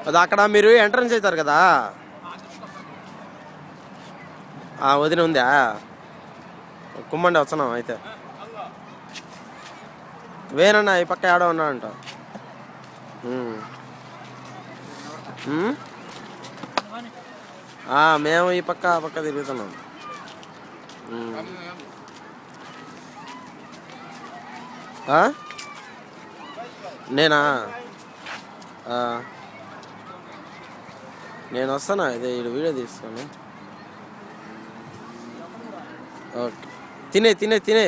అది అక్కడ మీరు ఎంట్రన్స్ అవుతారు కదా, వదిన ఉందా? కుమ్మండి వస్తున్నాం అయితే. వేనన్నా ఈ పక్క ఆడ ఉన్నా అంట. మేము ఈ పక్క ఆ పక్క తిరుగుతున్నాం. నేనా? నేను వస్తానా, ఇదే వీడియో తీస్తాను. ఓకే, తినే తినే తినే.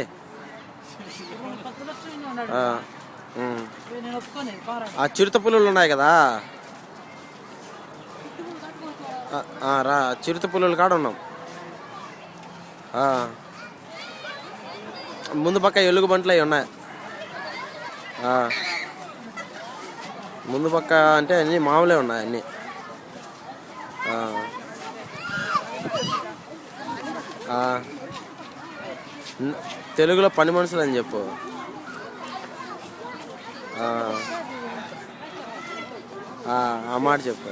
ఆ చిరుత పులులు ఉన్నాయి కదా, రా చిరుత పులులు కాడ ఉన్నాం. ముందు పక్క ఎలుగు బంట్లు అవి ఉన్నాయి. ముందు పక్క అంటే అన్నీ మామూలే ఉన్నాయి అన్నీ. తెలుగులో పని మనుషులు అని చెప్పు. ఆ మాట చెప్పు.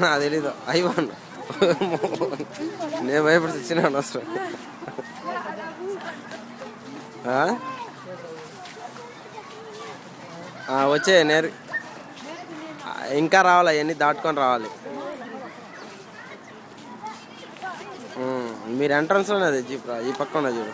నాకు తెలీదు. అయ్యవాను నేను భయపడి వచ్చినాను అసలు. వచ్చే నేరు ఇంకా రావాలి, అవన్నీ దాటుకొని రావాలి. మీరు ఎంట్రన్స్ ఉన్నది జీప్, ఈ పక్క ఉన్నది చూడు.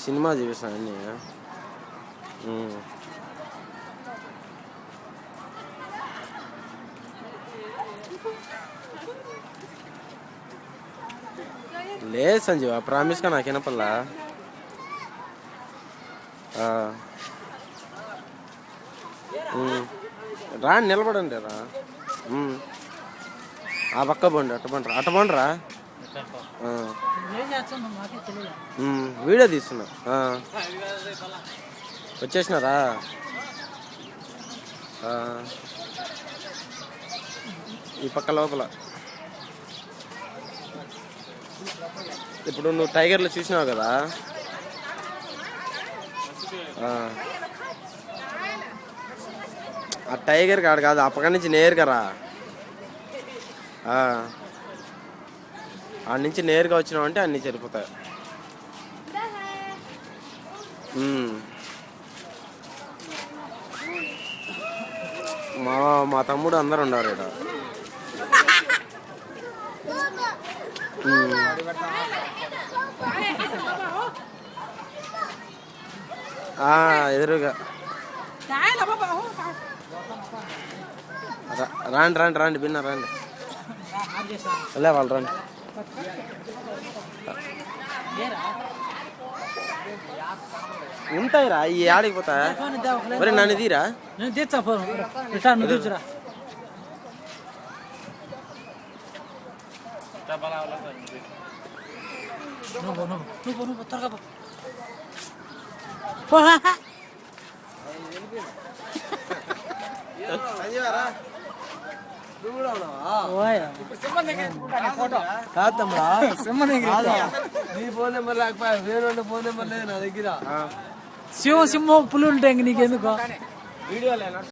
సినిమా చూపిస్తాను అన్నీ. లేదు సంజీవ, ప్రామిస్గా నాకు వినపల్లా. రా నిలబడండి రా. ఆ పక్క బండి అట్ట బండిరా. వీడియో తీస్తున్నా. వచ్చేసినారా? ఈ పక్క లోపల. ఇప్పుడు నువ్వు టైగర్లు చూసినావు కదా, ఆ టైగర్ కాడు కాదు, అప్పటి నుంచి నేరుగా రా. ఆడ నుంచి నేరుగా వచ్చినావు అంటే అన్నీ సరిపోతాయి. మా తమ్ముడు అందరు ఉన్నారు ఇక్కడ. ఎదురుగా రాండి రండి రండి బిన్న రండి. లే వాళ్ళు రండి. ఉంటాయిరా ఈ ఆడికి పోతా. మరి నన్ను తీరా. కాదమ్మా నీ ఫోన్ నెంబర్ లేకపోయా, వేరే ఫోన్ నెంబర్ లేదు నా దగ్గర. సింహం పులి ఉంటాయి నీకెందుకు వీడియో.